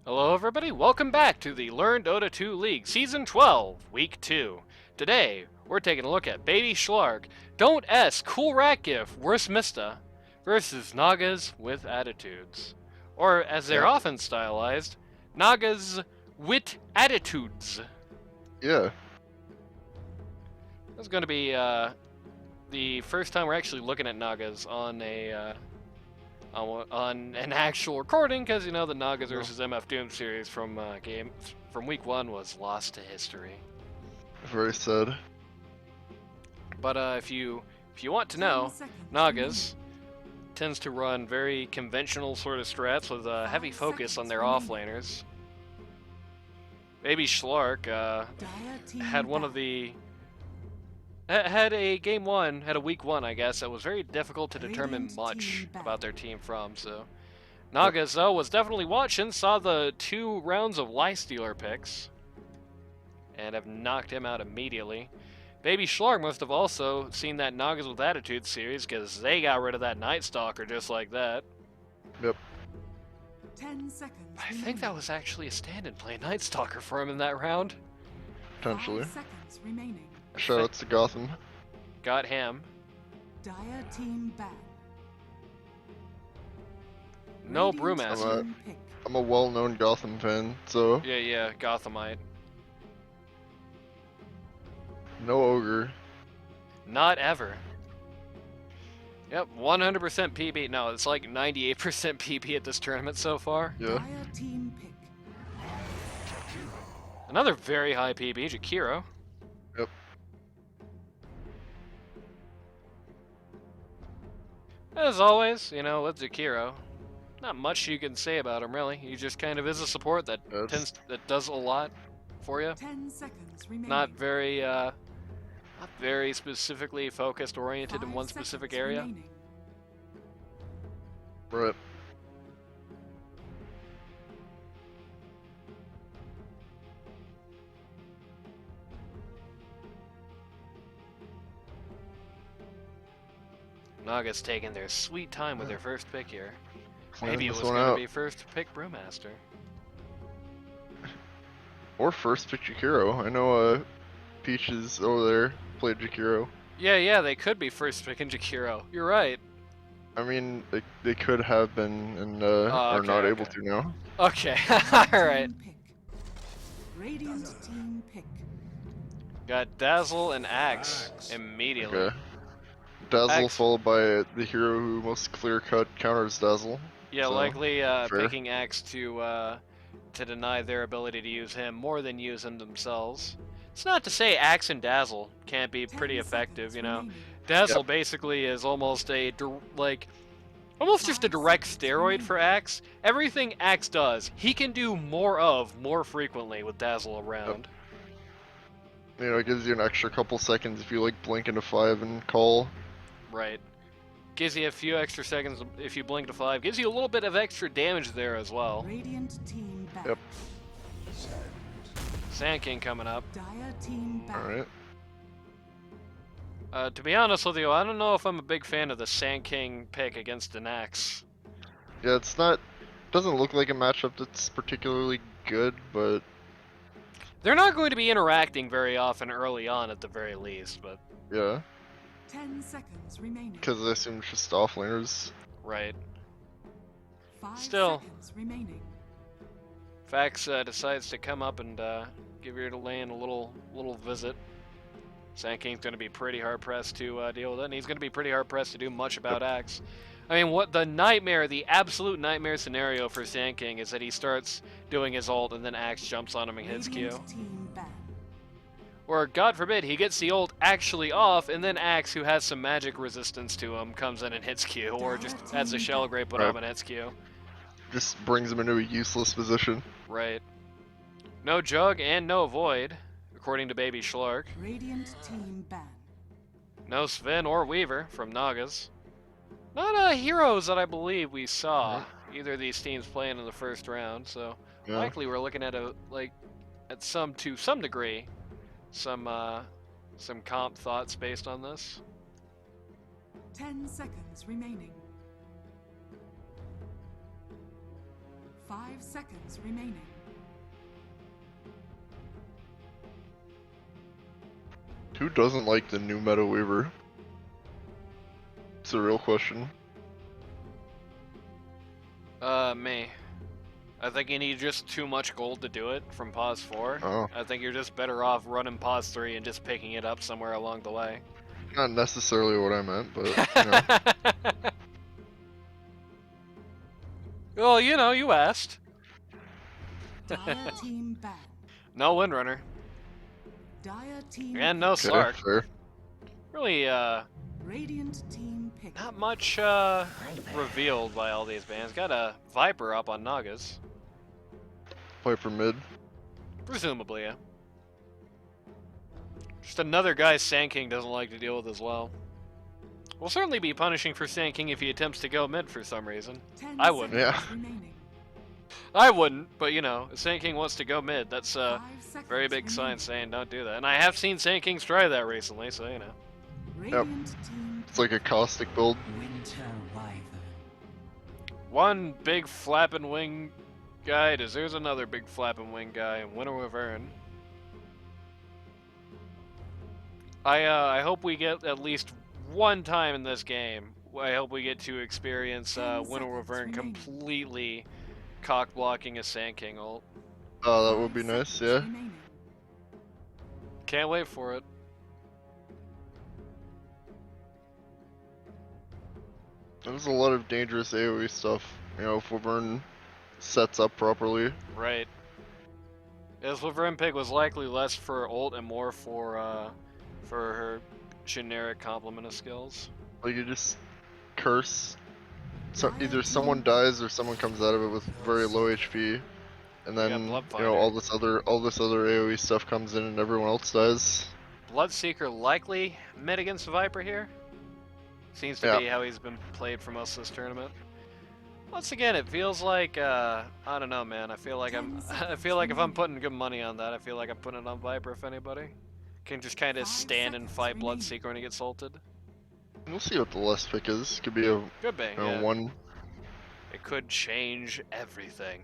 Hello everybody, welcome back to the Learn Dota 2 League Season 12, Week 2. Today, we're taking a look at Baby Shlark, Don't S, Cool Rat Gift, Worst Mista, versus Nagaz with Attitudes. Or, as they're often stylized, Nagaz with Attitudes. Yeah. This is going to be the first time we're actually looking at Nagaz on an actual recording, because you know the Nagaz versus MF Doom series from week 1 was lost to history. Very sad. But if you want to know, Nagaz tends to run very conventional sort of strats with a heavy focus on their offlaners. Baby Shlark had a week 1, I guess, that was very difficult to determine much about their team from, so. Nagaz, though, was definitely watching, saw the 2 rounds of Lifestealer picks, and have knocked him out immediately. Baby Shlark must have also seen that Nagaz with Attitude series, because they got rid of that Night Stalker just like that. Yep. 10 seconds. I think that was actually a stand-in play Night Stalker for him in that round. Potentially. 5 seconds remaining. Shoutouts to Gotham. Got him. Dire team ban. No Radiant Brewmaster. team pick. I'm a well-known Gotham fan, so Yeah, Gothamite. no ogre. Not ever. Yep, 100% PB. No, it's like 98% PB at this tournament so far. Yeah. Dire team pick. Another very high PB, Jakiro. Yep. As always, you know, with Jakiro, not much you can say about him really. He just kind of is a support that does a lot for you. 10 seconds remaining. Not very specifically focused, oriented in 5 one specific seconds area. remaining. Right. Naga's taking their sweet time with their first pick here. Playing Maybe it this was one going to out. be first pick Brewmaster. Or first pick Jakiro. I know Peaches over there played Jakiro. Yeah, they could be first picking Jakiro. You're right. I mean, they could have been and are okay, not able okay. to now. Okay, Dire alright. team pick. Radiant team pick. Got Dazzle and Axe immediately. Okay. Dazzle Axe. followed by the hero who most clear-cut counters Dazzle. Yeah, So, likely fair. picking Axe to deny their ability to use him more than use him themselves. It's not to say Axe and Dazzle can't be 10 pretty effective, seconds you know. remaining. Dazzle Yep. basically is almost almost just a direct steroid for Axe. Everything Axe does, he can do more of more frequently with Dazzle around. You know, it gives you an extra couple seconds if you like blink into 5 and call. Right. Gives you a few extra seconds if you blink to 5. Gives you a little bit of extra damage there as well. Radiant team ban. Yep. Sand King coming up. Dire team ban. Alright. To be honest with you, I don't know if I'm a big fan of the Sand King pick against an Axe. Yeah, it's not. Doesn't look like a matchup that's particularly good, but They're not going to be interacting very often early on at the very least, but... yeah. 10 seconds remaining. Because I assume it's just offlaners. Right. 5 still. seconds remaining. Fax decides to come up and give your lane a little visit. Sand King's going to be pretty hard-pressed to deal with it, and he's going to be pretty hard-pressed to do much about Axe. I mean, what the absolute nightmare scenario for Sand King is that he starts doing his ult and then Axe jumps on him and hits Q. Radiant team ban. Or, God forbid, he gets the ult actually off, and then Axe, who has some magic resistance to him, comes in and hits Q, or just adds a Shell Grape on him and hits Q. Just brings him into a useless position. Right. No Jug and no Void, according to Baby Shlark. Radiant team ban. No Sven or Weaver from Nagaz. Not heroes that I believe we saw either of these teams playing in the first round, so Yeah. likely we're looking at to some degree, some comp thoughts based on this. 10 seconds remaining. 5 seconds remaining. Who doesn't like the new meta Weaver? It's a real question. Me. I think you need just too much gold to do it from pause 4. Oh. I think you're just better off running pause 3 and just picking it up somewhere along the way. Not necessarily what I meant, but you know. Well, you know, you asked. Dire team ban. No Windrunner. Dire team And no Okay, Shlark. fair. Really, Radiant team pick. not much, revealed by all these bands. Got a Viper up on Nagaz. Viper mid. Presumably, yeah. Just another guy Sand King doesn't like to deal with as well. We'll certainly be punishing for Sand King if he attempts to go mid for some reason. 10 I wouldn't. Yeah. seconds remaining. I wouldn't, but you know, if Sand King wants to go mid, that's a 5 seconds very big sign remaining. saying don't do that. And I have seen Sand Kings try that recently, so you know. Radiant team It's like a caustic build. Winter Wyvern. One big flapping wing guy deserves another big flapping wing guy, and Winter Wyvern. I hope we get at least one time in this game. I hope we get to experience 10 Winter seconds Wyvern remaining. completely cock blocking a Sand King ult. Oh, that would be 5 nice, seconds yeah. remaining. Can't wait for it. There's a lot of dangerous AoE stuff, you know, if Wyvern sets up properly. Right. This Wyvern pick was likely less for ult and more for her generic complement of skills. Like, you just curse. So Dire either someone team dies or someone comes out of it with very low HP, and then you Bloodfinder. know all this other AoE stuff comes in and everyone else dies. Bloodseeker likely mid against Viper here. Seems to Yeah. be how he's been played for most of this tournament. Once again, it feels like I don't know, man. I feel like I feel like if I'm putting good money on that, I feel like I'm putting it on Viper. If anybody can just kind of 5 stand and seconds fight remaining. Bloodseeker when he gets ulted. We'll see what the last pick is. Could be a Could be. you know, Yeah. one. It could change everything.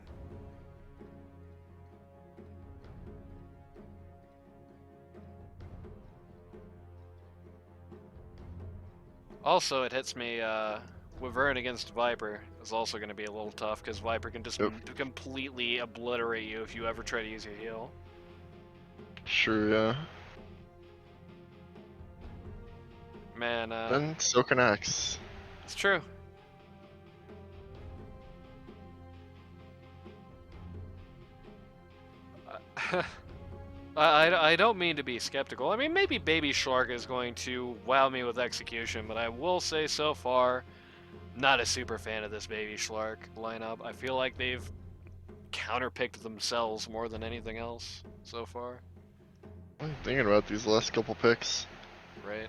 Also, it hits me, Wyvern against Viper is also going to be a little tough, because Viper can just Yep. completely obliterate you if you ever try to use your heal. Sure, yeah. Man, Then so can Axe. it's true. I don't mean to be skeptical. I mean, maybe Baby Shlark is going to wow me with execution, but I will say so far, not a super fan of this Baby Shlark lineup. I feel like they've counterpicked themselves more than anything else so far. I'm thinking about these last couple picks. Right.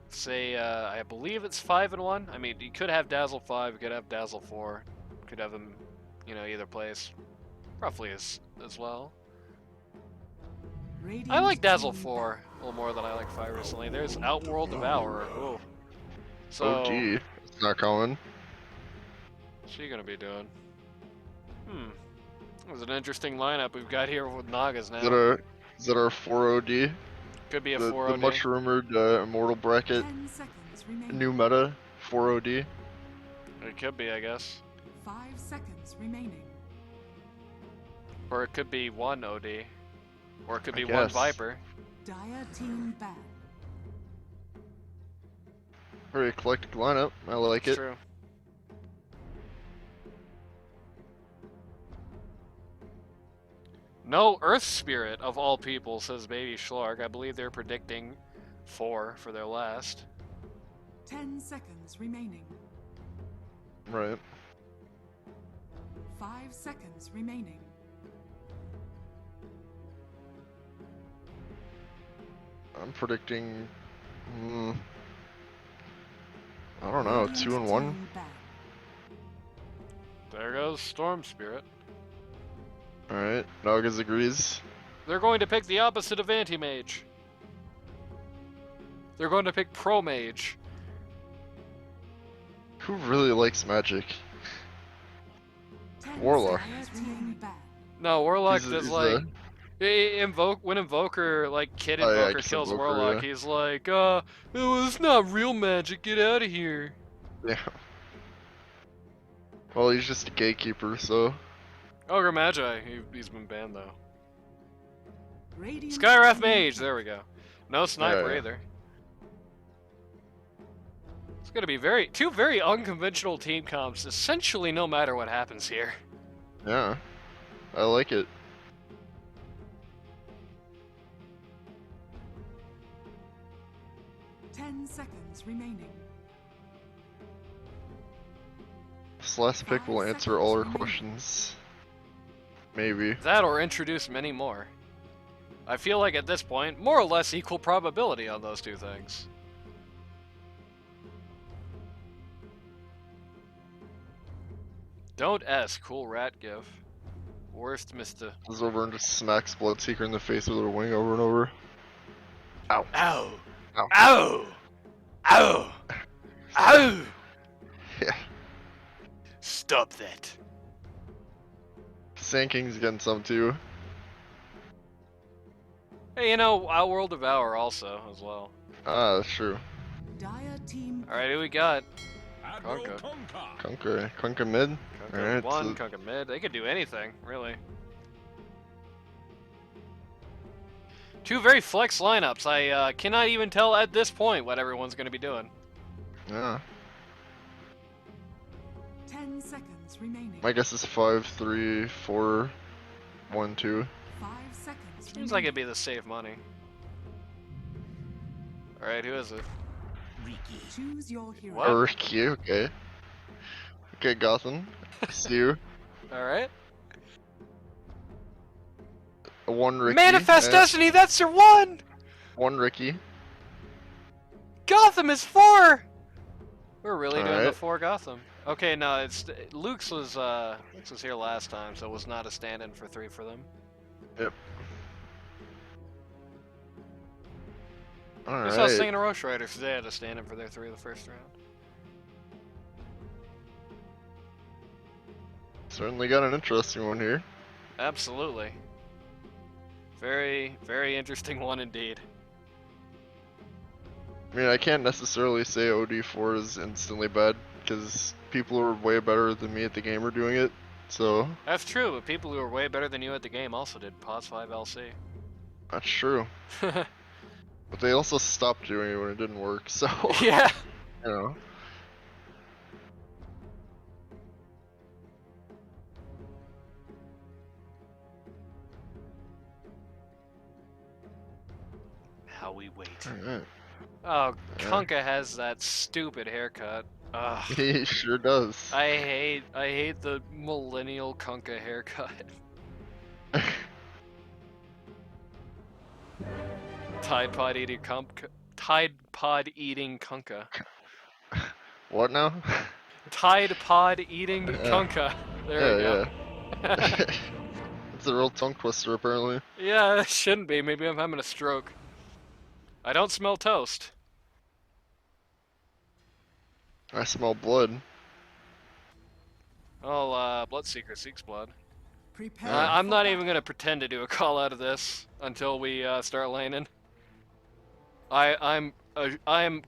Say, I believe it's 5 and 1. I mean, you could have Dazzle 5, you could have Dazzle 4, could have them, you know, either place. Roughly as well. Radiant I like Dazzle team 4 a little more than I like 5 recently. There's Outworld Devourer. Ooh. So, OG. It's not common. what's she gonna be doing? There's an interesting lineup we've got here with Nagaz now. Is that our 4 OD? Could be a The 4 OD. much rumored Immortal Bracket 10 seconds remaining. new meta 4 OD. It could be, I guess. 5 seconds remaining. Or it could be 1 OD. Or it could I be 1 guess. Viper. Dire team ban. Very eclectic lineup. I like It's it. true. No Earth Spirit of all people, says Baby Shlark. I believe they're predicting 4 for their last. 10 seconds remaining. Right. 5 seconds remaining. I'm predicting. I don't know. 2 and 1. Team ban. There goes Storm Spirit. All right. Nagaz agrees. They're going to pick the opposite of Anti-Mage. They're going to pick Pro Mage. Who really likes magic? 10 Warlock. seconds remaining. Bad. No, Warlock He's does he's like when Invoker Kid oh yeah, I Invoker guess kills Invoker, Warlock, yeah. he's like, oh, it's not real magic. Get out of here. Yeah. Well, he's just a gatekeeper, so. Ogre Magi, he's been banned though. Radiant Skywrath team Mage, there we go. No sniper Yeah. either. It's gonna be two very unconventional team comps, essentially no matter what happens here. Yeah. I like it. 10 seconds remaining. This last pick will 5 answer all our seconds remaining. questions. Maybe. That or introduce many more. I feel like at this point, more or less equal probability on those two things. Don't S, cool rat gif. Worst Mr. Goes over and just smacks Bloodseeker in the face with her wing over and over. Ow. Ow! Ow. Ow! Ow! Ow! Yeah. Stop that. Sand King's getting some too. Hey, you know, Outworld Devour also, as well. Ah, that's true. Dire team. Alright, who we got? Admiral Conka. Kunka mid. Kunka Alright, 1, so Kunka mid. They could do anything, really. Two very flex lineups. I cannot even tell at this point what everyone's going to be doing. yeah. 10 seconds remaining. My guess is 5, 3, 4, 1, 2. 5 seconds. Seems like it'd be the safe money. Alright, who is it? Choose your hero. What? Oh, Ricky, okay. Okay, Gotham. See you. Alright. One Ricky. Manifest Destiny, that's your one! One Ricky. Gotham is 4! We're really doing the Alright. 4 Gotham. Okay, no, it's Luke's was here last time, so it was not a stand-in for 3 for them. Yep. I saw Alright. Singing a Roche Riders, they had a stand-in for their 3 the first round. Certainly got an interesting one here. Absolutely. Very, very interesting one indeed. I mean, I can't necessarily say OD4 is instantly bad, because people who are way better than me at the game are doing it, so. That's true, but people who are way better than you at the game also did POS 5 LC. That's true. But they also stopped doing it when it didn't work, so. Yeah. You know. How we wait. Alright. Oh, Yeah. Kunka has that stupid haircut. Ugh. He sure does. I hate the millennial Kunka haircut. Tide Pod eating Kunka. What now? Tide Pod eating Yeah. Kunka. There we go. Yeah. It's a real tongue twister, apparently. Yeah, it shouldn't be. Maybe I'm having a stroke. I don't smell toast. I smell blood. Oh, Bloodseeker seeks blood. Prepare. I'm for not battle. even gonna pretend to do a call out of this until we start laning. I'm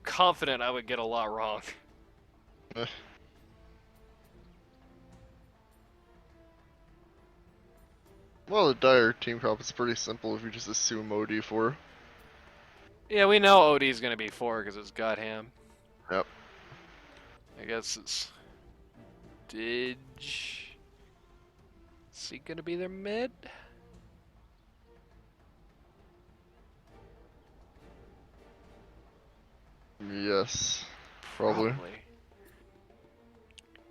confident I would get a lot wrong. Well, the Dire team comp is pretty simple if you just assume OD4. Yeah, we know OD's gonna be 4 because it's Gotham. Yep. I guess it's Didge. Is he gonna be their mid? Yes. Probably.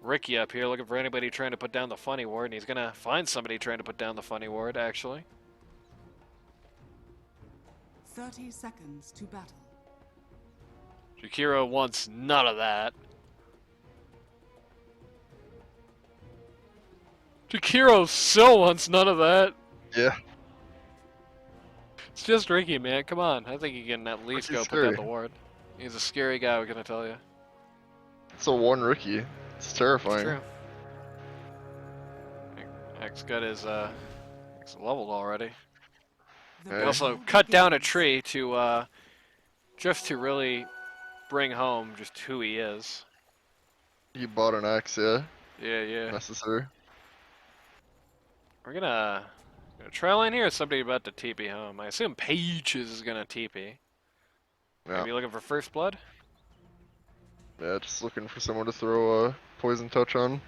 Ricky up here looking for anybody trying to put down the funny ward, and he's gonna find somebody trying to put down the funny ward, actually. 30 seconds to battle. Jakiro wants none of that. Jakiro so wants none of that. Yeah. It's just Ricky, man. Come on. I think he can at least Ricky's go put down scary. the ward. He's a scary guy, we're gonna tell you. It's a one rookie. It's terrifying. True. X got his X leveled already. The He He Hey. also battle cut down a begins. tree to just to really bring home just who he is. He bought an axe, yeah. Yeah, yeah. Necessary. We're gonna trail in here. Or somebody about to TP home. I assume Peaches is gonna TP. Yeah. Maybe looking for first blood. Yeah, just looking for someone to throw a poison touch on.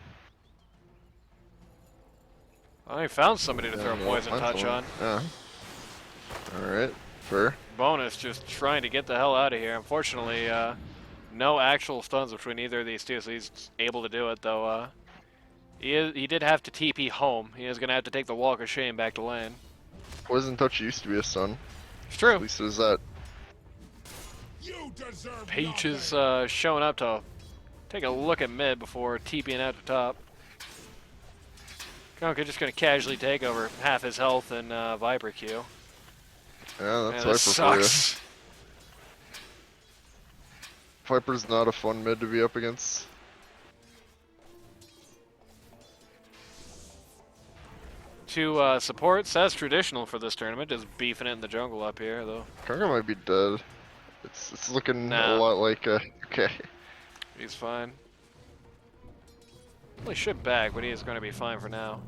I found somebody to Yeah, throw well, poison find touch someone. on. Yeah. Alright, fair. Bonus just trying to get the hell out of here. Unfortunately, no actual stuns between either of these two, so he's able to do it. Though he did have to TP home. He is gonna have to take the walk of shame back to lane. Poison touch used to be a stun. It's At true. least it is that. You deserve Peach nothing. is showing up to take a look at mid before TPing out to top. Konka just gonna casually take over half his health and Viper Q. Yeah, Man, that's this Viper for you. sucks. Viper's not a fun mid to be up against. Two supports, that's traditional for this tournament, just beefing it in the jungle up here, though. Karga might be dead. It's looking Nah. a lot like okay. He's fine. Well, he should back, but he is going to be fine for now.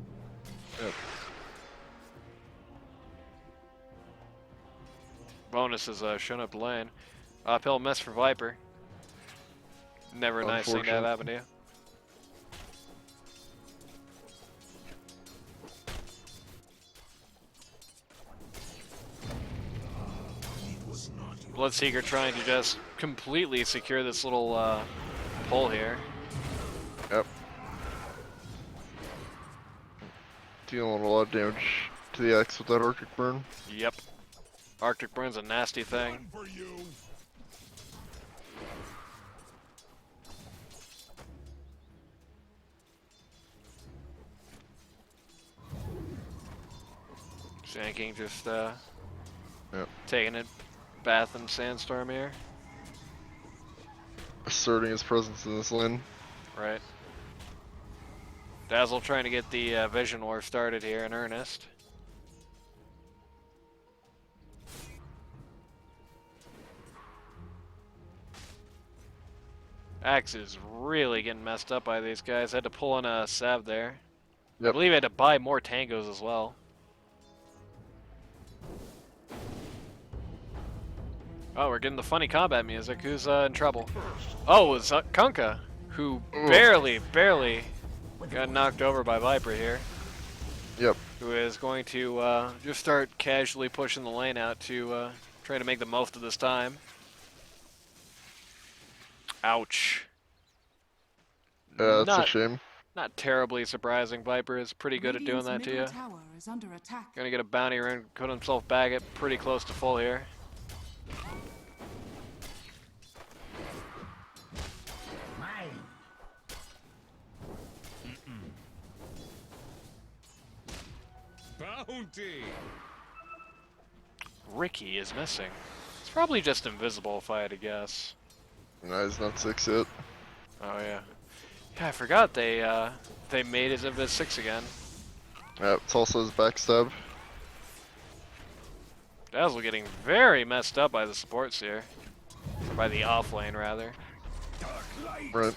Yep. Bonus is showing up the lane. Uphill miss for Viper. Never a nice thing to have Unfortunate. happen to you. Bloodseeker trying to just completely secure this little pull here. Yep. Dealing a lot of damage to the axe with that Arctic burn. Yep. Arctic Burn's a nasty thing. One for you. Shanking just Yep. taking it. Bath and Sandstorm here. Asserting his presence in this lane. Right. Dazzle trying to get the Vision War started here in earnest. Axe is really getting messed up by these guys. Had to pull in a Sav there. I Yep. believe I had to buy more tangos as well. Oh, we're getting the funny combat music. Who's in trouble? Oh, it's Kunkka, who Ooh. barely got knocked over by Viper here. Yep. Who is going to just start casually pushing the lane out to try to make the most of this time. Ouch. Yeah, that's Not- a shame. Not terribly surprising. Viper is pretty good at doing that Radiant's to you. middle tower is under attack. Gonna get a bounty run, put himself back at pretty close to full here. Bounty. Ricky is missing. It's probably just invisible if I had to guess. Nah, he's not 6 yet. Oh yeah. Yeah, I forgot they made his Invis 6 again. Yep, it's also his backstab. Dazzle getting very messed up by the supports here. Or by the off lane rather. Right.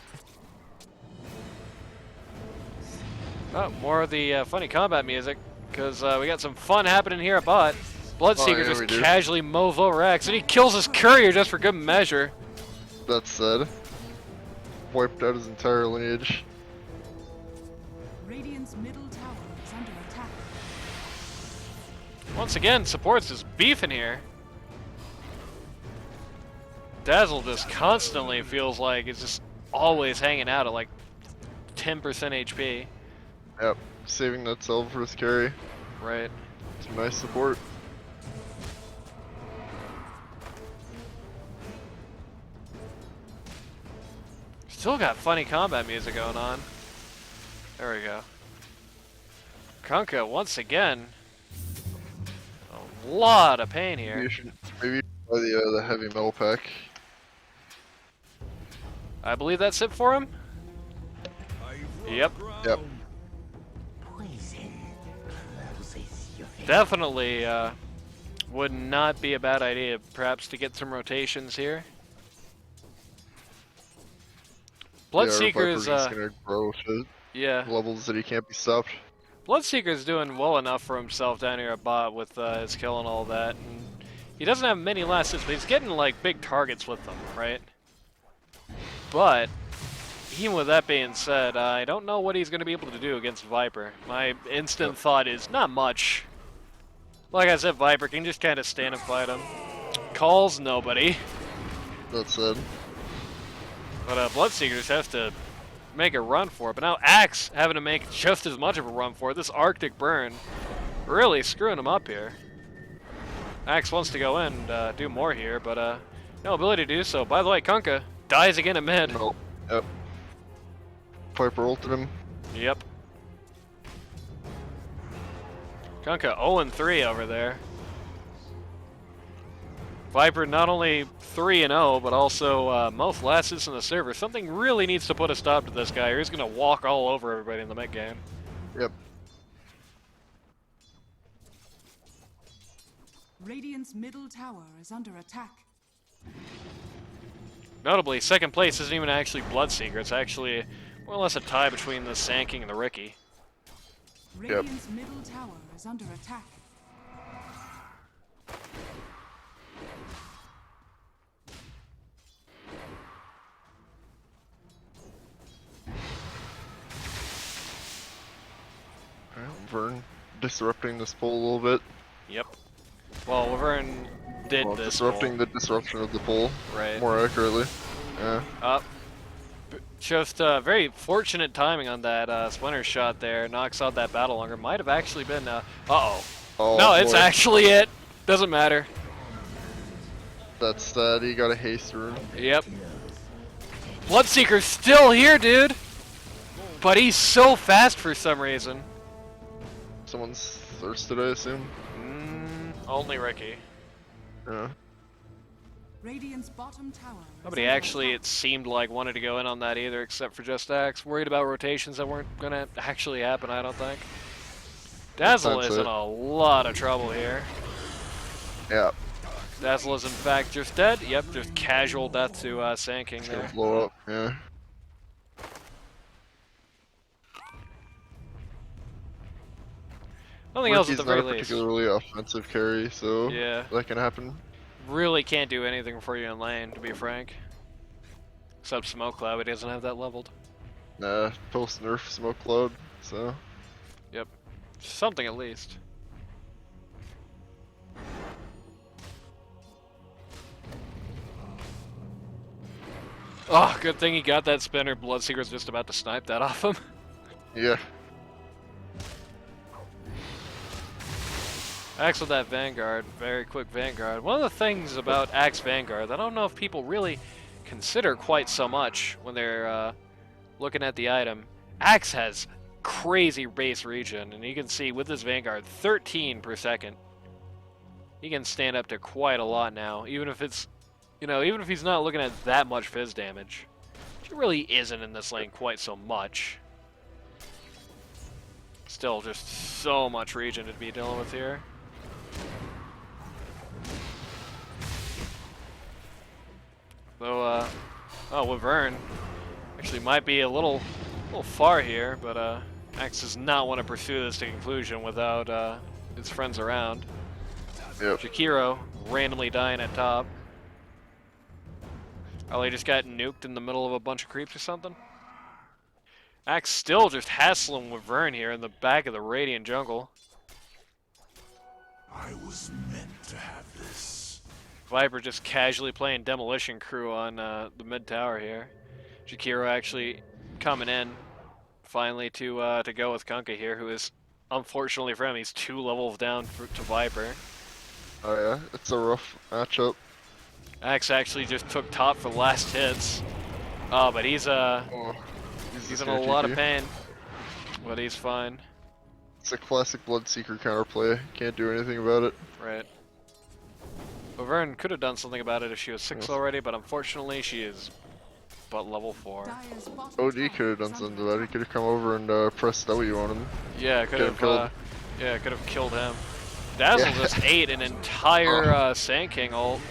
Oh, more of the funny combat music, because we got some fun happening here at bot. Bloodseeker yeah, just we do. casually mows over X, and he kills his courier just for good measure. That said, wiped out his entire lineage. Radiant's middle tower is under attack. Once again, supports is beefing here. Dazzle just constantly feels like it's just always hanging out at like 10% HP. Yep, saving that cell for his carry. Right. Some nice support. Still got funny combat music going on. There we go. Kunkka, once again, a lot of pain Maybe here. you should buy the heavy metal pack. I believe that's it for him. Yep. Yep. Definitely would not be a bad idea, perhaps, to get some rotations here. Bloodseeker's, Viper's gonna grow to yeah. levels that he can't be stopped. Bloodseeker's doing well enough for himself down here at bot with his kill and all that. And he doesn't have many last hits, but he's getting, like, big targets with them, right? But even with that being said, I don't know what he's going to be able to do against Viper. My instant thought is not much. Like I said, Viper can just kind of stand and fight him. Calls nobody. That's it. But Bloodseekers have to make a run for it. But now Axe having to make just as much of a run for it. This Arctic burn really screwing him up here. Axe wants to go in and do more here, but no ability to do so. By the way, Kunkka dies again at mid. Nope. Yep. Viper ulted him. Yep. Kunkka 0-3 over there. Viper not only 3-0, but also most last hits in the server. Something really needs to put a stop to this guy, or he's going to walk all over everybody in the mid game. Yep. Radiant's middle tower is under attack. Notably, second place isn't even actually Bloodseeker. It's actually more or less a tie between the Sanking and the Ricky. Radiant's middle tower is under attack. Vern disrupting this poll a little bit. Yep. Well, Wyvern did this. Disrupting the disruption of the poll. Right. More accurately. Yeah. Just very fortunate timing on that splinter shot there. Knocks out that battle longer. Might have actually been. Uh-oh. Oh, no, it's boy. actually it. Doesn't matter. That's that. He got a haste rune. Yep. Bloodseeker's still here, dude. But he's so fast for some reason. Someone's thirsted, I assume. Only Ricky. Yeah. Radiant's bottom tower. Nobody actually, it seemed like, wanted to go in on that either, except for just Axe. Worried about rotations that weren't going to actually happen, I don't think. Dazzle is in a lot of trouble here. Yeah. Dazzle is, in fact, just dead. Yep, just casual death to Sanking It's there. gonna blow up, yeah. Nothing else at the very not a least. particularly offensive carry, so Yeah. that can happen. Really can't do anything for you in lane, to be frank. Except Smoke Cloud, he doesn't have that leveled. Nah, post nerf smoke cloud, so. Yep. Something at least. Oh, good thing he got that spinner. Bloodseeker's just about to snipe that off him. Yeah. Axe with that Vanguard, very quick Vanguard. One of the things about Axe Vanguard that I don't know if people really consider quite so much when they're looking at the item. Axe has crazy base regen, and you can see with this Vanguard, 13 per second. He can stand up to quite a lot now, even if it's, you know, even if he's not looking at that much fizz damage. Which it really isn't in this lane quite so much. Still just so much regen to be dealing with here. So, oh, Wyvern actually might be a little far here, but Axe does not want to pursue this to conclusion without his friends around. Yep. Jakiro randomly dying at top. Oh, he just got nuked in the middle of a bunch of creeps or something. Axe still just hassling Wyvern here in the back of the Radiant jungle. I was meant to have this. Viper just casually playing Demolition Crew on the mid tower here. Jakiro actually coming in finally to go with Kunkka here, who is, unfortunately for him, he's 2 levels down to Viper. Oh yeah, it's a rough matchup. Axe actually just took top for last hits. Oh, but he's He's in a lot of pain, but he's fine. It's a classic Bloodseeker counterplay. Can't do anything about it. Right. Wyvern could have done something about it if she was 6 already, but unfortunately she is but level 4. Dire's bottom OD tower could have done is something under to that. He could have come over and pressed W on him. Yeah, could Get him have. killed. Yeah, could have killed him. Dazzle Yeah. just ate an entire Sand King ult.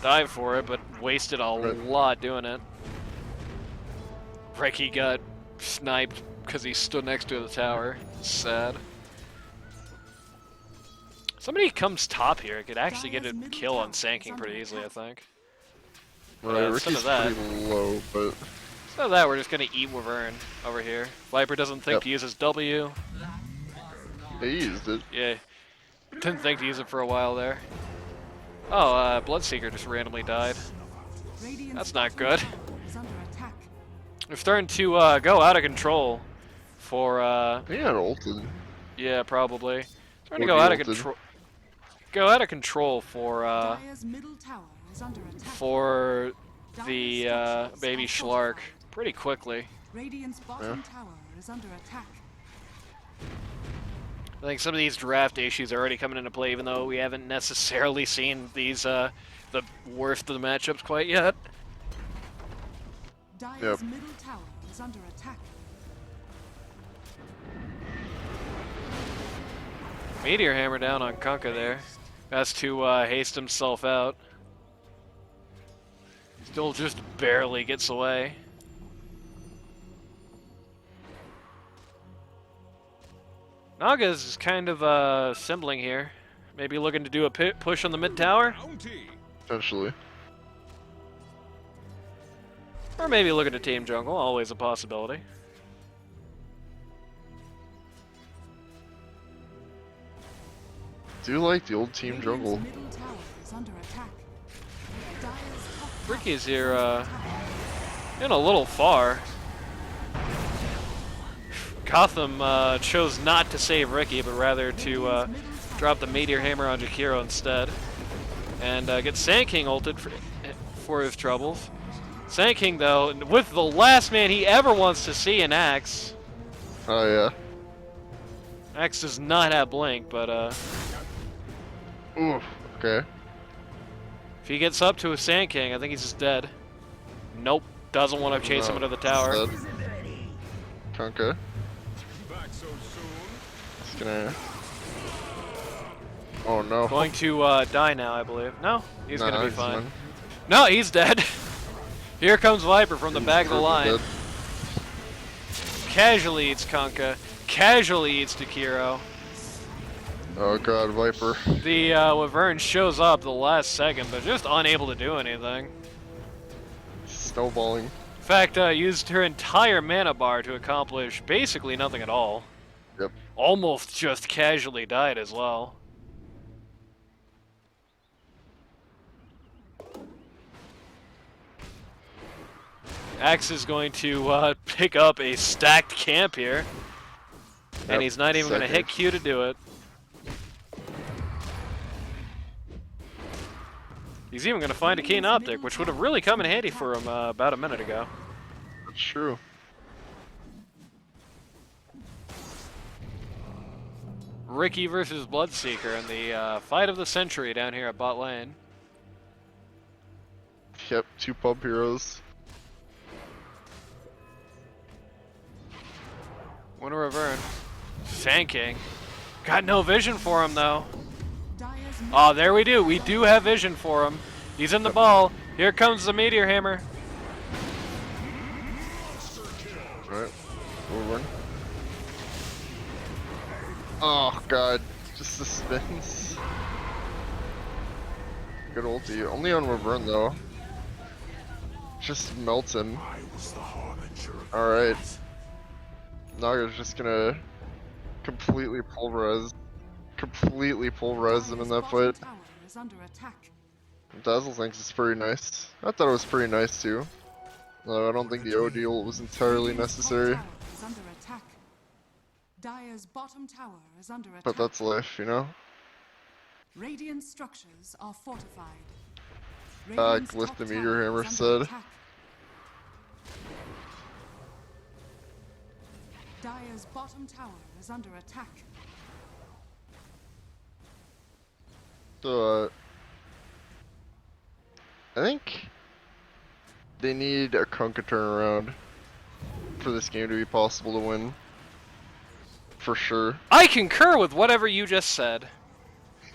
Dive for it, but wasted a lot doing it. Ricky got sniped because he stood next to the tower. Sad. Somebody comes top here, could actually get a kill on Sand King pretty easily, I think. Right, instead Ricky's of that- pretty low, but Instead of that, we're just gonna eat Wyvern over here. Viper doesn't think Yep. to use his W. he used it. Yeah, didn't think to use it for a while there. Oh, Bloodseeker just randomly died. Radiant's That's not bottom good. tower is under attack. We're starting to go out of control for, He had ulted. yeah, probably. Starting to Would go be out of ulted. control. Go out of control for, Dire's middle tower is under attack. for the, baby Shlark pretty quickly. Radiant's bottom tower is under attack. I think some of these draft issues are already coming into play, even though we haven't necessarily seen these, the worst of the matchups quite yet. Dire's middle tower is under attack. Meteor Hammer down on Kunkka there. Has to haste himself out. Still just barely gets away. Nagaz is kind of assembling here. Maybe looking to do a push on the mid tower? Potentially. Or maybe looking to team jungle, always a possibility. Do like the old team jungle. Radiant's middle tower is under attack. Dire's top tower Ricky's is here, under attack. in a little far. Gotham chose not to save Ricky, but rather to drop the Meteor Hammer on Jakiro instead. And get Sand King ulted for his troubles. Sand King, though, with the last man he ever wants to see in Axe. Oh yeah. Axe does not have Blink, but Ooh. Okay. if he gets up to a Sand King, I think he's just dead. Nope, doesn't want to chase him into the tower. Dead. Kunkka. He's gonna. Oh no. Going to die now, I believe. No, he's Nah, gonna be he's fine. fine. No, he's dead. Here comes Viper from the back of the line. Dead. Casually eats Kunkka. Casually eats Jakiro. Oh god, Viper. The Wyvern shows up the last second, but just unable to do anything. Snowballing. In fact, used her entire mana bar to accomplish basically nothing at all. Yep. Almost just casually died as well. Axe is going to pick up a stacked camp here. And Yep, he's not even going to hit second. Q to do it. He's even going to find a keen optic, which would have really come in handy for him about a minute ago. That's true. Ricky versus Bloodseeker in the fight of the century down here at bot lane. Yep, two pub heroes. Winner Wyvern. Sand King. Got no vision for him though. Dire's Oh, there we do. We do have vision for him. He's in the ball. Here comes the Meteor Hammer. Right. Over. Oh god, just the spins. Good ulti. Only on Wyvern though. Just melts him. Alright. Naga's just gonna completely pulverize him in that bottom fight. tower is under attack. Dazzle thinks it's pretty nice. I thought it was pretty nice too. No, I don't think the OD ult was entirely Radiant's top necessary, tower is under attack. Dire's bottom tower is under attack. but that's life, you know? Radiant structures are fortified. Like Radiant's with top the tower Meteor Hammer is under said. attack. Dire's bottom tower is under attack. So, I think they need a Kunkka turnaround for this game to be possible to win. For sure. I concur with whatever you just said.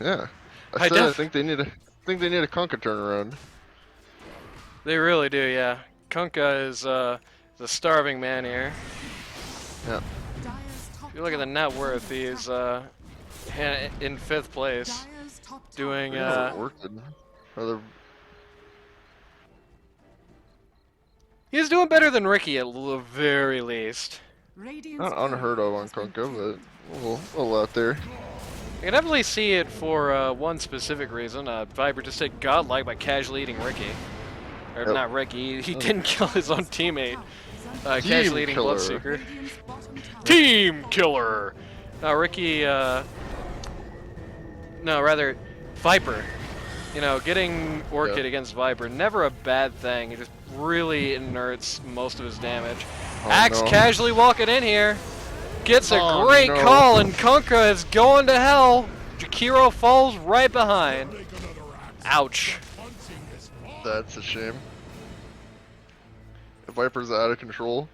Yeah. I I think they need a Kunkka turnaround. They really do, yeah. Kunkka is the starving man here. Yeah. If you look at the net worth, he's in 5th place, doing he's doing better than Ricky at the very least. Not unheard of on Kunkka, but a little out there. I can definitely see it for one specific reason. Viper just said godlike by casually eating Ricky. Or Yep. not Ricky, he didn't kill his own teammate. Casually eating killer. Bloodseeker. Team killer! No, Ricky, no, rather, Viper. You know, getting Orchid against Viper, never a bad thing. He just really inerts most of his damage. Oh, Axe no. casually walking in here. Gets a Oh, great no. call, and Kunkka is going to hell. Jakiro falls right behind. Ouch. That's a shame. The Viper's out of control.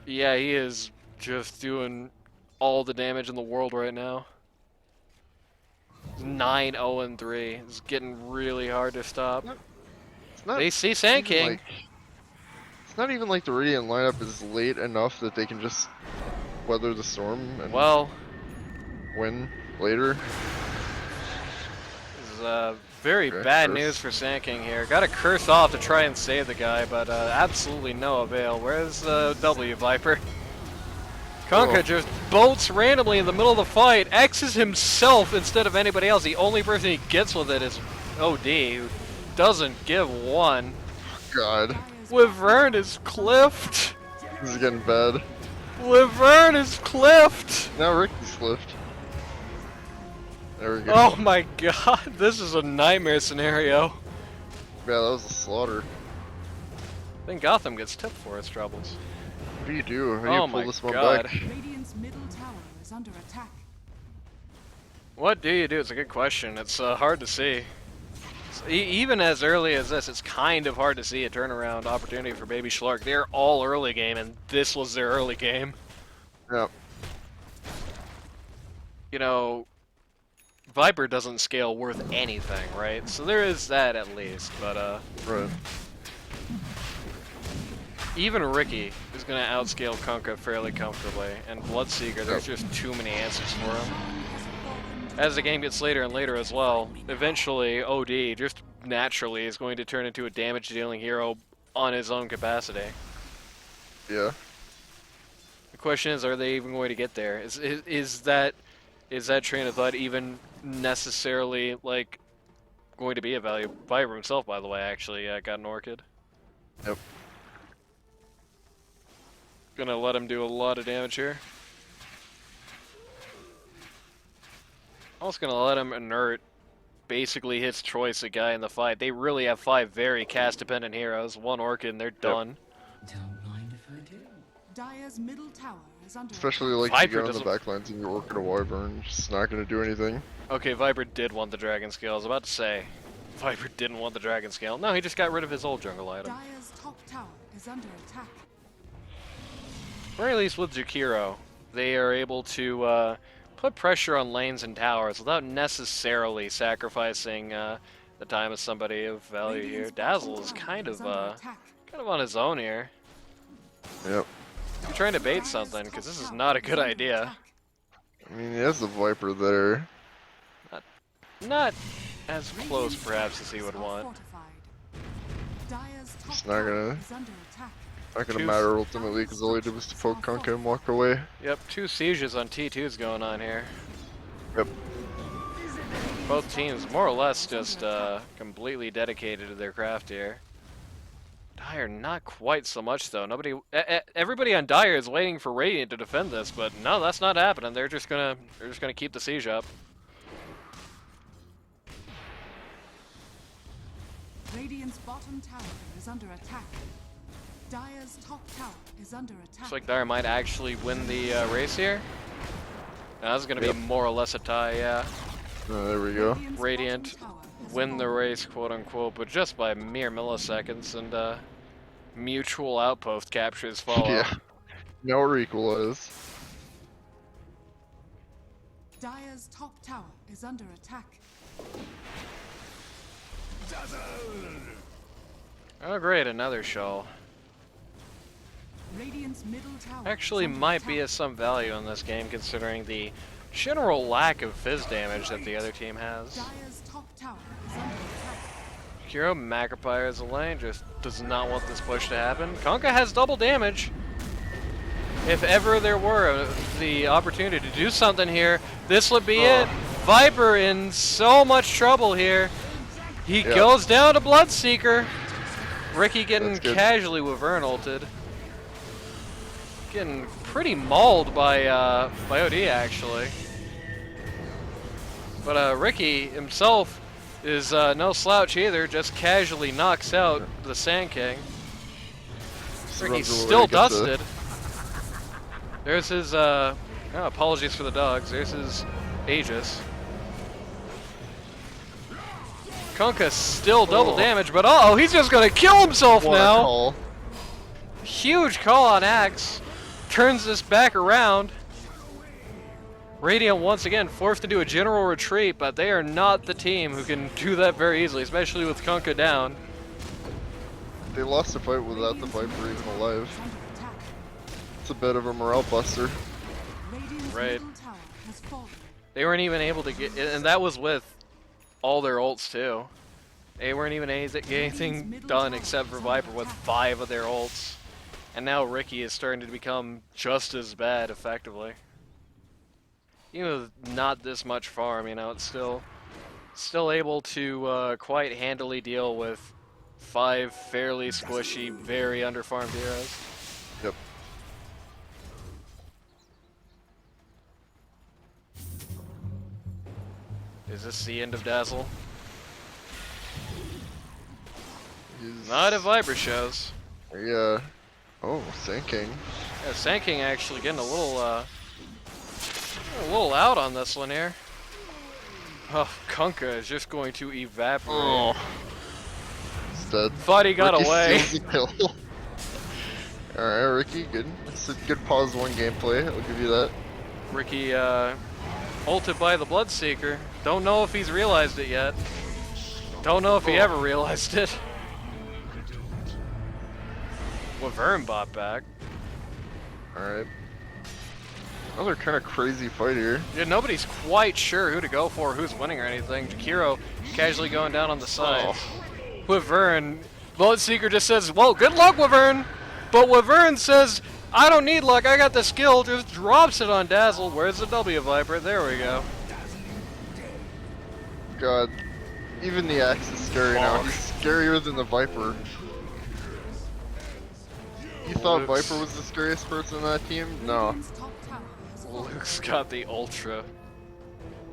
Yeah, he is just doing all the damage in the world right now. 9-0-3. It's getting really hard to stop. It's not They see Sand even King. like- it's not even like the Radiant lineup is late enough that they can just weather the storm and Well, win later. this is very Okay, bad curse. news for Sand King here. Got to curse off to try and save the guy, but absolutely no avail. Where's W Viper? Kunkka Oh. just bolts randomly in the middle of the fight, X's himself instead of anybody else. The only person he gets with it is OD, who doesn't give one. God, Wyvern is cliffed. this is getting bad. Wyvern is cliffed. Now Ricky's flipped. There we go. Oh my god, this is a nightmare scenario. Yeah, that was a slaughter. I think Gotham gets tipped for its troubles. What do you do? How do Oh you pull my this one God. back? Radiant's middle tower is under attack. What do you do? It's a good question. It's hard to see. Even as early as this, it's kind of hard to see a turnaround opportunity for Baby Shlark. They're all early game, and this was their early game. Yeah. You know, Viper doesn't scale worth anything, right? So there is that at least, but Right. even Ricky is going to outscale Kunkka fairly comfortably, and Bloodseeker, there's just too many answers for him. As the game gets later and later as well, eventually OD just naturally is going to turn into a damage-dealing hero on his own capacity. Yeah. The question is, are they even going to get there? Is that train of thought even necessarily like going to be a value? Viper himself, by the way, actually got an Orchid. Yep. Gonna let him do a lot of damage here. Also gonna let him inert basically his choice a guy in the fight. They really have 5 very cast-dependent heroes. 1 Orchid and they're done. Don't mind if I do. Dire's middle tower is under Especially like Viper you get on the doesn't- back lines and you're working a Wyvern, just not gonna do anything. Okay, Viper did want the Dragon Scale. I was about to say, Viper didn't want the Dragon Scale. No, he just got rid of his old jungle item. Dire's top tower is under attack. Or at least with Jakiro, they are able to put pressure on lanes and towers without necessarily sacrificing the time of somebody of value here. Radiant's Dazzle bottom is tower kind is of under attack. on his own here. Yep. He's trying to bait something, because this is not a good idea. I mean, he has the Viper there. Not as close, perhaps, as he would want. It's not gonna- Not gonna Two- matter ultimately because all he did was to poke Kunkka and walk away. Yep, 2 sieges on T2's going on here. Yep. Both teams more or less just completely dedicated to their craft here. Dire not quite so much though. Everybody on Dire is waiting for Radiant to defend this, but no, that's not happening. They're just gonna keep the siege up. Radiant's bottom tower is under attack. Dire's top tower is under attack. Looks like Dire might actually win the race here. Now, this is gonna Yep. be more or less a tie, yeah. There we go. Radiant's Radiant bottom tower has win the fallen. race, quote unquote, but just by mere milliseconds, and mutual outpost captures follow. Yeah. Now we're equalized. Dire's top tower is under attack. Oh great, another shawl. Radiant's middle tower Actually is under might be attack. of some value in this game considering the general lack of fizz damage that the other team has. Dire's top tower is under attack. Hero Magpie as a lane just does not want this push to happen. Kunkka has double damage. If ever there were the opportunity to do something here, this would be it. Viper in so much trouble here. He goes down to Bloodseeker. Ricky getting casually Wyvern ulted. Getting pretty mauled by OD actually. But Ricky himself is no slouch either, just casually knocks out the Sand King. Ricky's still dusted. There's his, apologies for the dogs, there's his Aegis. Kunkka still double damage, but uh-oh, he's just gonna kill himself now! Call. Huge call on Axe. Turns this back around. Radiant once again forced to do a general retreat, but they are not the team who can do that very easily, especially with Kunkka down. They lost a fight without the Viper even alive. Under attack. It's a bit of a morale buster. Radiant's Right. middle tower has fallen. They weren't even able to get, and that was with all their ults too. They weren't even anything done except for Viper with 5 of their ults. And now Ricky is starting to become just as bad effectively. Even with not this much farm, you know, it's still able to quite handily deal with 5 fairly squishy, very underfarmed heroes. Yep. Is this the end of Dazzle? He's... Not if Viper shows. Yeah. Oh, Sand King. Yeah, Sand King actually getting a little out on this one here. Oh, Kunkka is just going to evaporate. Oh. He's dead. Thought he got Ricky away. steals the kill. Alright, Ricky, good. That's a good pause 1 gameplay, I'll give you that. Ricky ulted by the Bloodseeker. Don't know if he's realized it yet. Don't know if he ever realized it. Wyvern bought back. Alright. Another kind of crazy fight here. Yeah, nobody's quite sure who to go for, who's winning or anything. Jakiro casually going down on the side. Wyvern, Bloodseeker just says, well, good luck, Wyvern! But Wyvern says, I don't need luck, I got the skill, just drops it on Dazzle. Where's the W Viper? There we go. God. Even the Axe is scary now. He's scarier than the Viper. You thought Viper was the scariest person on that team? No. Radiant's top tower has fallen. Luke's got the Ultra.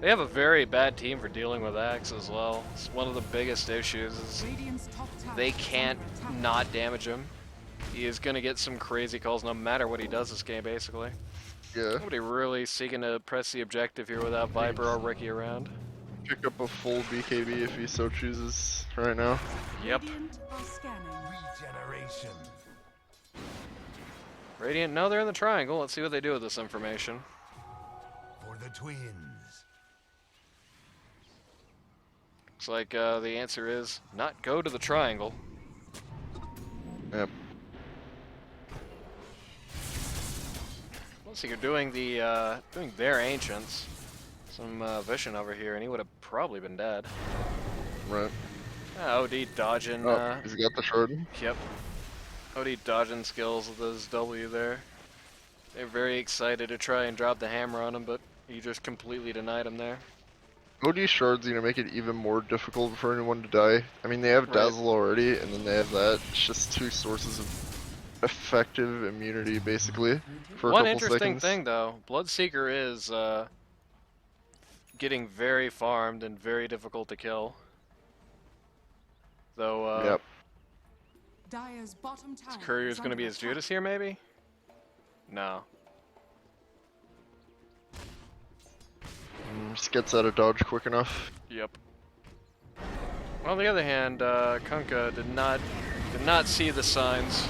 They have a very bad team for dealing with Axe as well. It's one of the biggest issues is Radiant's top tower they is can't under attack. not damage him. He is going to get some crazy calls no matter what he does this game, basically. Yeah. Nobody really seeking to press the objective here without Viper or Ricky around. Pick up a full BKB if he so chooses right now. Yep. Radiant are scanning. Regeneration. Radiant, no, they're in the triangle. Let's see what they do with this information. For the twins. Looks like the answer is not go to the triangle. Yep. Let's see, you're doing the doing their ancients. Some vision over here, and he would have probably been dead. Right. OD dodging. Oh, he's got the shard. Yep. OD dodging skills with his W there. They're very excited to try and drop the hammer on him, but he just completely denied him there. OD shards gonna make it even more difficult for anyone to die. I mean, they have Dazzle already, and then they have that. It's just 2 sources of effective immunity, basically, for a One couple interesting seconds. thing, though, Bloodseeker is getting very farmed and very difficult to kill. Though, Yep. Dire's bottom tower Courier's is going to under be his attack. Judas here, maybe? No. Just gets out of dodge quick enough. Yep. On the other hand, Kunkka did not Did not see the signs.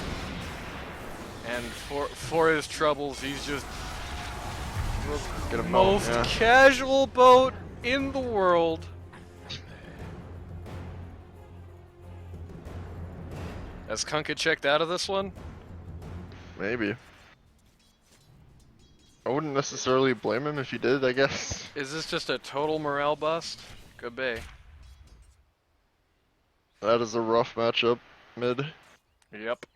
And for his troubles, he's just Get the him most out, yeah. casual boat in the world. Has Kunkka checked out of this one? Maybe. I wouldn't necessarily blame him if he did, I guess. Is this just a total morale bust? Could be. That is a rough matchup, mid. Yep.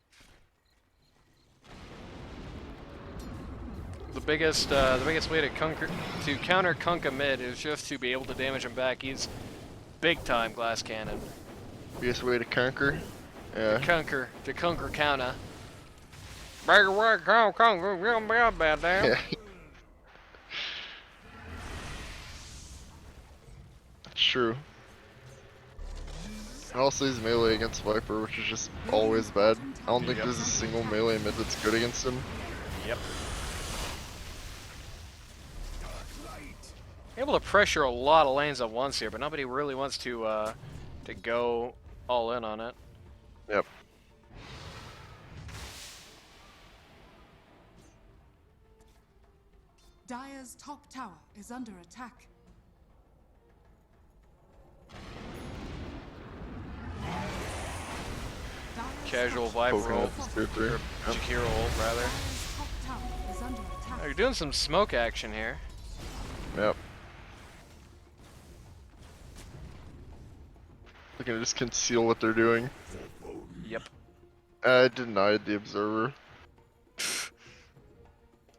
The biggest way to counter Kunkka mid is just to be able to damage him back. He's big time glass cannon. Biggest way to conquer. Yeah. To conquer counter. Bad damn. Yeah. That's true. And also he's melee against Viper, which is just always bad. I don't think there's a single melee mid that's good against him. Yep. Able to pressure a lot of lanes at once here, but nobody really wants to go all in on it. Yep. Dire's top tower is under attack. Casual vibe Poking roll. up the spear through. Yep. Jakiro ult, rather. Dire's top tower is under attack. Oh, you're doing some smoke action here. Yep. They can just conceal what they're doing. Yep. I denied the observer.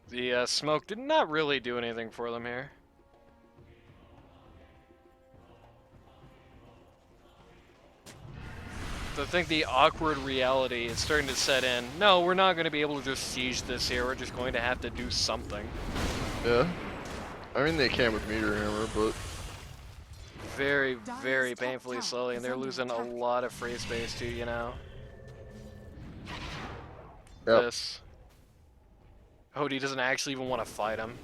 The smoke did not really do anything for them here. I think the awkward reality is starting to set in. No, we're not going to be able to just siege this here. We're just going to have to do something. Yeah. I mean, they can with meter hammer, but Very, very painfully slowly, and they're losing a lot of free space too, you know. yep. This. Hody doesn't actually even want to fight him.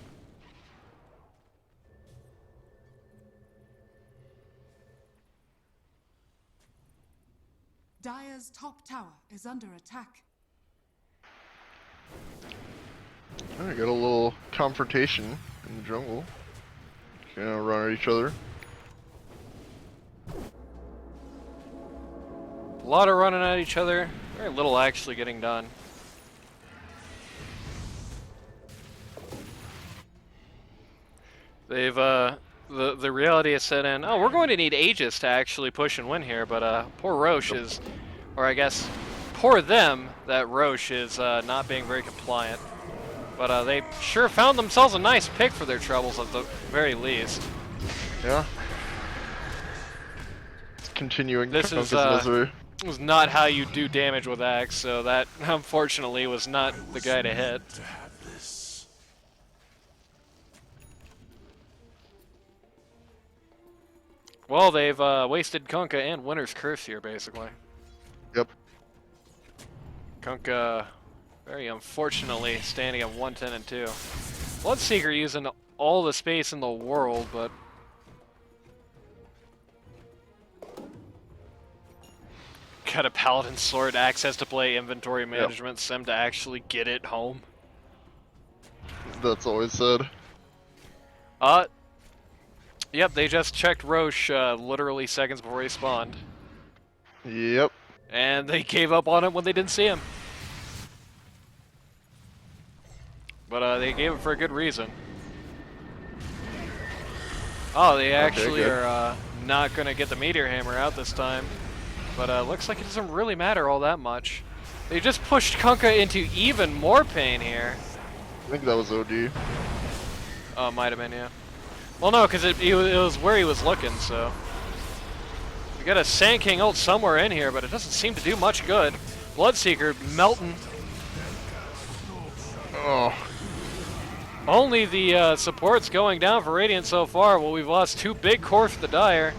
Dire's top tower is under attack. I got a little confrontation in the jungle. Gonna run at each other. A lot of running at each other. Very little actually getting done. They've the reality has set in. Oh, we're going to need Aegis to actually push and win here, but poor Roche is, or I guess, poor them that Roche is not being very compliant. But they sure found themselves a nice pick for their troubles at the very least. Yeah. It's continuing. This is misery. was not how you do damage with Axe, so that unfortunately was not the guy to hit. Well, they've wasted Kunkka and Winter's Curse here, basically. Yep. Kunkka, very unfortunately, standing at 110 and 2. Bloodseeker using all the space in the world, but got a Paladin Sword, access to play inventory management, Sim to actually get it home. That's always said. Yep, they just checked Roche literally seconds before he spawned. Yep. And they gave up on it when they didn't see him. But they gave it for a good reason. Oh, they actually are not going to get the Meteor Hammer out this time. But looks like it doesn't really matter all that much. They just pushed Kunkka into even more pain here. I think that was OD. Oh, might have been, yeah. Well, no, because it was where he was looking, so. We got a Sand King ult somewhere in here, but it doesn't seem to do much good. Bloodseeker melting. Oh. Only the support's going down for Radiant so far. Well, we've lost 2 big core for the Dire.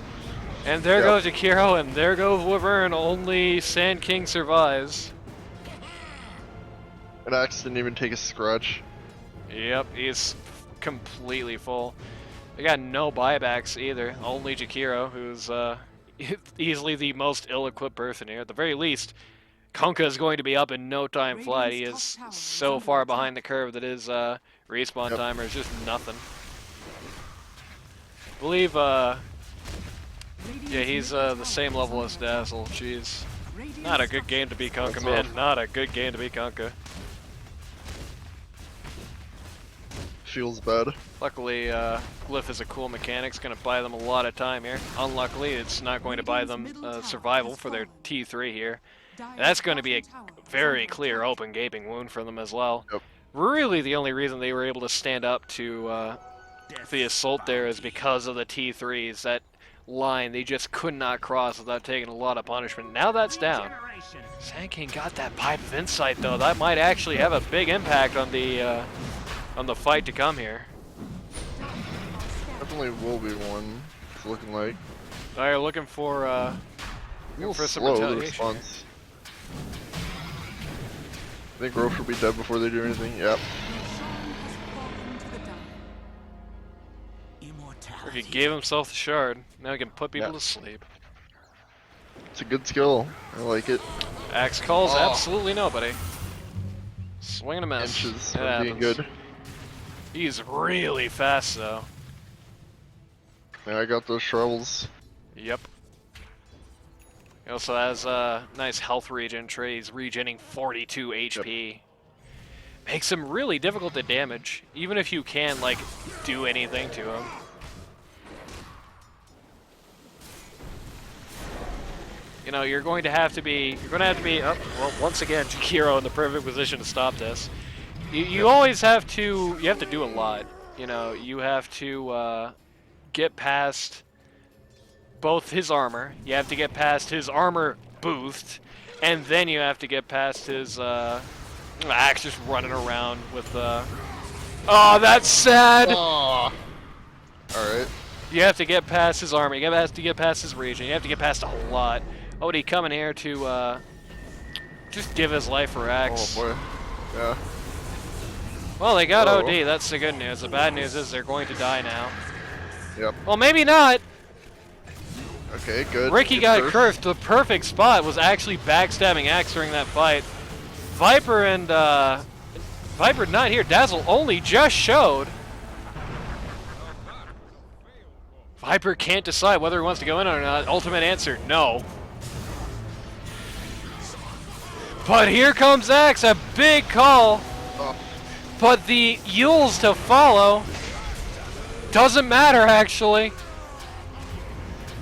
And there goes Jakiro, and there goes Wyvern. Only Sand King survives. And Axe didn't even take a scratch. Yep, he's completely full. They got no buybacks either. Only Jakiro, who's easily the most ill-equipped person here. At the very least, Kunkka is going to be up in no time flat. He Radiant's is top tower is so under far attack. behind the curve that his respawn timer is just nothing. I believe, yeah, he's the same level as Dazzle. Jeez. Not a good game to be Kunkka, man. Not a good game to be Kunkka. Feels bad. Luckily, Glyph is a cool mechanic. It's going to buy them a lot of time here. Unluckily, it's not going to buy them survival for their T3 here. And that's going to be a very clear open gaping wound for them as well. Yep. Really, the only reason they were able to stand up to the assault there is because of the T3s. That line they just could not cross without taking a lot of punishment. Now that's down. Sand King got that pipe of insight though. That might actually have a big impact on the fight to come here. Definitely will be one. It's looking like. They're looking for A little for some slow the retaliation. response. I think Roche will be dead before they do anything. Yep. He gave himself the shard. Now he can put people Yeah. to sleep. It's a good skill. I like it. Axe calls Oh. absolutely nobody. Swing and a miss. Inches It from being happens. good. He's really fast though. Yeah, I got those shovels. Yep. He also has a nice health regen tree. He's regenning 42 HP. Makes him really difficult to damage, even if you can like do anything to him. You know, you're going to have to be. Oh, well, once again, Jakiro in the perfect position to stop this. You always have to. You have to do a lot. You know, you have to get past both his armor. You have to get past his armor boost, and then you have to get past his Axe just running around with. Oh, that's sad. All right. You have to get past his armor. You have to get past his region. You have to get past a whole lot. Odie coming here to just give his life for Axe. Oh boy. Yeah. Well, they got Whoa. OD. That's the good news. The bad news is they're going to die now. Yep. Well, maybe not. Okay. Good. Ricky Good got curve. cursed. The perfect spot was actually backstabbing Axe during that fight. Viper and Viper not here. Dazzle only just showed. Viper can't decide whether he wants to go in or not. Ultimate answer, no. But here comes Axe, a big call. Oh. But the Yules to follow doesn't matter, actually.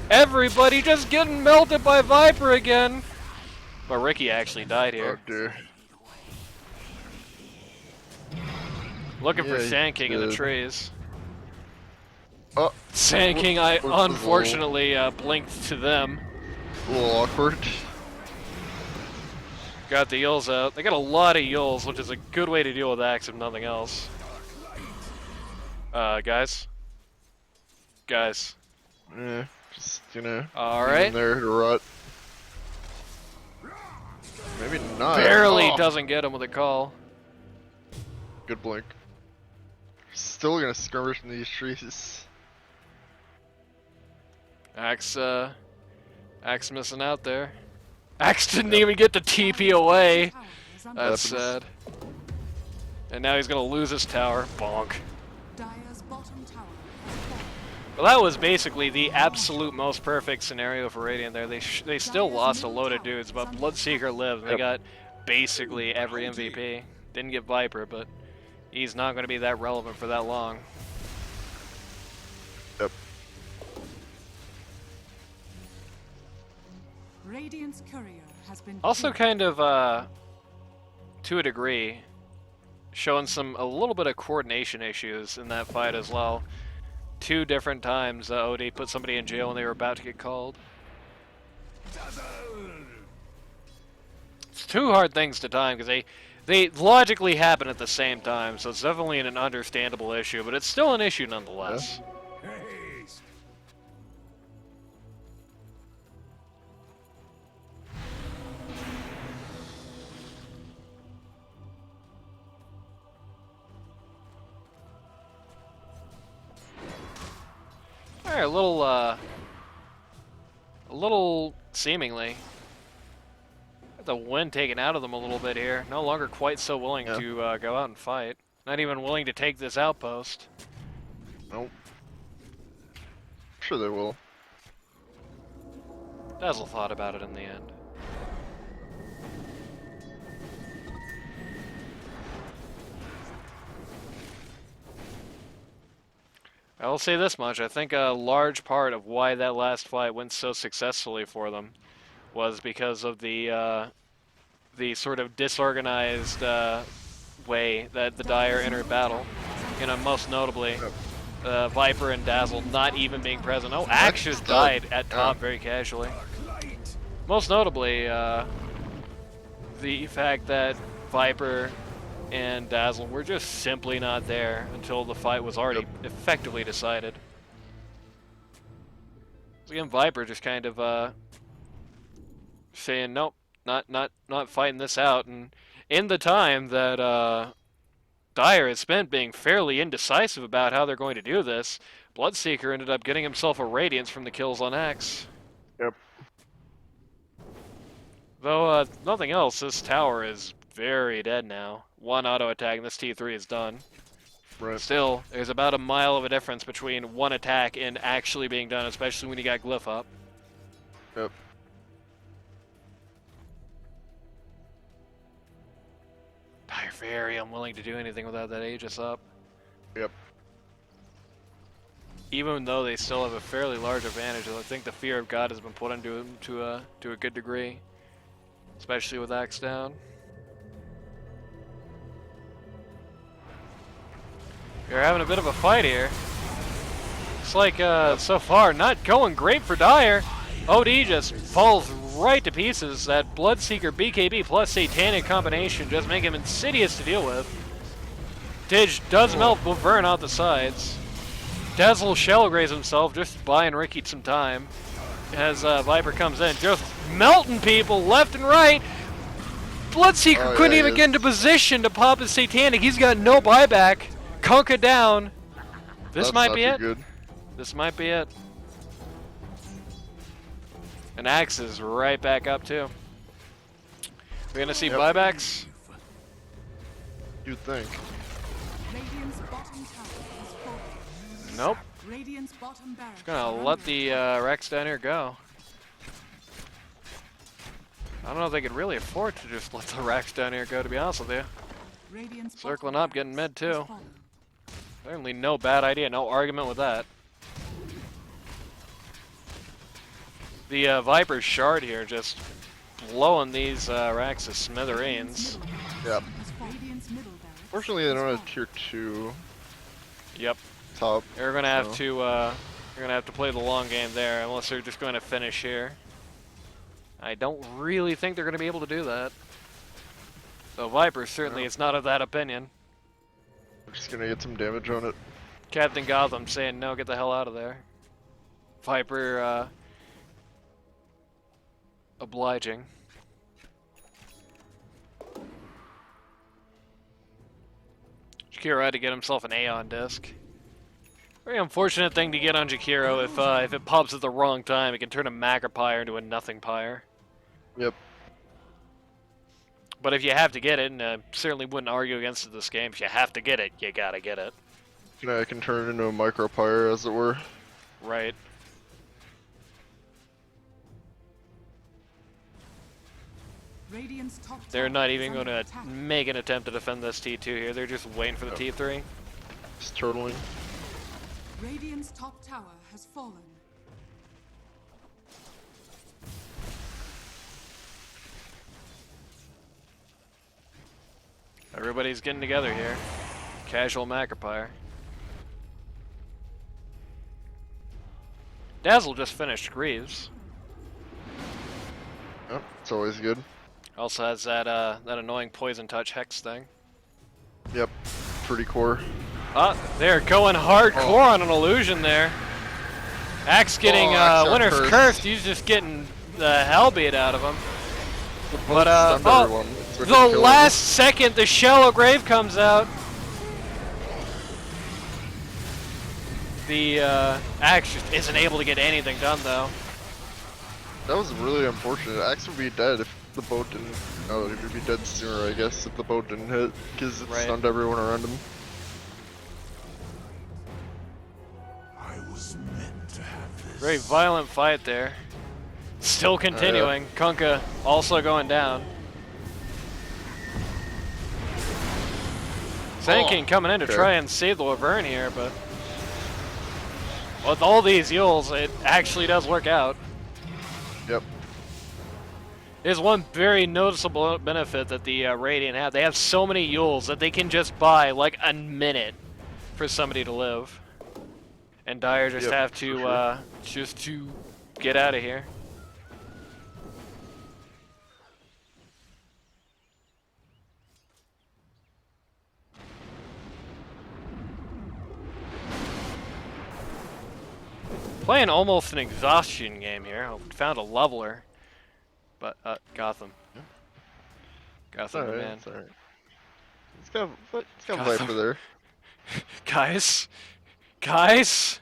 Everybody just getting melted by Viper again. But Ricky actually died Oh here. dear. Looking for Yeah, he Sand King in the did. trees. Oh. Sand King, I What's the rule? unfortunately blinked to them. A little awkward. Got the Yules out. They got a lot of Yules, which is a good way to deal with Axe if nothing else. Guys? Guys. Yeah. Just leave Alright. him there to rot. Maybe not. Barely Oh. doesn't get him with a call. Good blink. Still gonna skirmish in these trees. Axe missing out there. Axe didn't even get to TP away. That's Happens. sad. And now he's gonna lose his tower. Bonk. Dire's bottom tower has fallen. Well, that was basically the absolute most perfect scenario for Radiant there. They still lost a load of dudes, but Bloodseeker lived. And they got basically every MVP. Didn't get Viper, but he's not going to be that relevant for that long. Yep. Radiant's courier has been Also killed. kind of, to a degree, showing a little bit of coordination issues in that fight as well. 2 different times OD put somebody in jail when they were about to get called. It's 2 hard things to time because they logically happen at the same time, so it's definitely an understandable issue, but it's still an issue nonetheless. Haste. Alright, a little seemingly The wind taken out of them a little bit here. No longer quite so willing Yeah. to go out and fight. Not even willing to take this outpost. Nope. Sure they will. Dazzle thought about it in the end. I will say this much, I think a large part of why that last fight went so successfully for them was because of the sort of disorganized way that the Dire entered battle. You know, most notably, Viper and Dazzle not even being present. Oh, Axe just died at top very casually. Most notably, the fact that Viper and Dazzle were just simply not there until the fight was already effectively decided. So again, Viper just kind of saying, nope, not fighting this out. And in the time that Dire has spent being fairly indecisive about how they're going to do this, Bloodseeker ended up getting himself a Radiance from the kills on X. Yep. Though nothing else, this tower is very dead now. One auto attack and this T3 is done. Right. Still, there's about a mile of a difference between one attack and actually being done, especially when you got Glyph up. Yep. Dire very unwilling to do anything without that Aegis up. Yep. Even though they still have a fairly large advantage, I think the fear of God has been put into them to a good degree, especially with Axe down. You're having a bit of a fight here. Looks like so far not going great for Dire. OD just falls right to pieces. That Bloodseeker BKB plus Satanic combination just make him insidious to deal with. Dig does melt Laverne out the sides. Dazzle shell graze himself, just buying Ricky some time. As Viper comes in, just melting people left and right. Bloodseeker couldn't even get into position to pop his Satanic. He's got no buyback. Conka down. This might be it. Good. This might be it. And Axe is right back up too. We're gonna see buybacks. You'd think. Radiant's bottom tower is falling. Nope. Radiant's bottom barracks Just gonna are let under the attack. Rex down here go. I don't know if they could really afford to just let the Rex down here go, to be honest with you. Radiant's Circling bottom up, getting mid barracks too. has fallen. Certainly no bad idea, no argument with that. The Viper Shard here just blowing these racks to smithereens. Yep. Radiant's middle barracks Fortunately, they has don't have fallen. tier 2 Yep. top. They're gonna have so- to you're gonna have to play the long game there, unless they're just going to finish here. I don't really think they're gonna be able to do that. So Viper certainly is not of that opinion. We're just gonna get some damage on it. Captain Gotham saying no, get the hell out of there. Viper obliging. Jakiro had to get himself an Aeon disc. Very unfortunate thing to get on Jakiro. If it pops at the wrong time, it can turn a Macropire into a nothing pyre. Yep. But if you have to get it, and certainly wouldn't argue against it this game, if you have to get it, you gotta get it. You know, I can turn it into a micropyre, as it were. Right. Radiant's top They're tower not is even going under to attack. make an attempt to defend this T2 here. They're just waiting for the T3. Just turtling. Radiant's top tower has fallen. Everybody's getting together here. Casual Macropire. Dazzle just finished Greaves. Yep, it's always good. Also has that that annoying Poison Touch Hex thing. Yep, pretty core. Ah, they're going hardcore on an illusion there. Axe getting Axe got Winter's cursed. Cursed. He's just getting the hell beat out of him. But Stunned oh, everyone. So it the can kill last second, the Shallow Grave comes out. The Axe just isn't able to get anything done though. That was really unfortunate. Axe would be dead if the boat didn't. Oh, he would be dead sooner, I guess, if the boat didn't hit, because it Right. stunned everyone around him. I was meant to have this. Very violent fight there. Still continuing. Kunkka also going down. Zanking coming in to try and save the Wyvern here, but with all these Yules, it actually does work out. Yep. There's one very noticeable benefit that the Radiant have. They have so many Yules that they can just buy like a minute for somebody to live. And Dire just have to just to get out of here. Playing almost an exhaustion game here. I found a leveler. But, Gotham. Gotham, the man. It's alright. It's got Gotham. Viper there. Guys? Guys?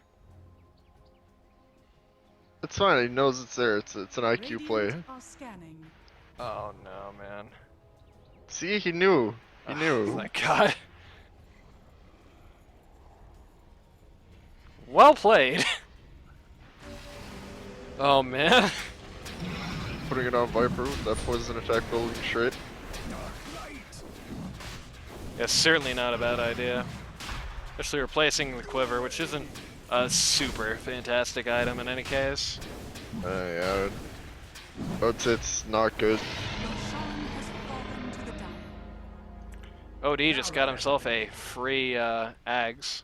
It's fine, he knows it's there. It's an IQ play. Radiant are scanning. Oh no, man. See, he knew. He Oh knew. my god. Well played. Oh man. Putting it on Viper with that poison attack building straight. Yeah, certainly not a bad idea. Especially replacing the quiver, which isn't a super fantastic item in any case. Yeah. I would say it's not good. Your shrine has fallen to the dire. OD just got himself a free Ags.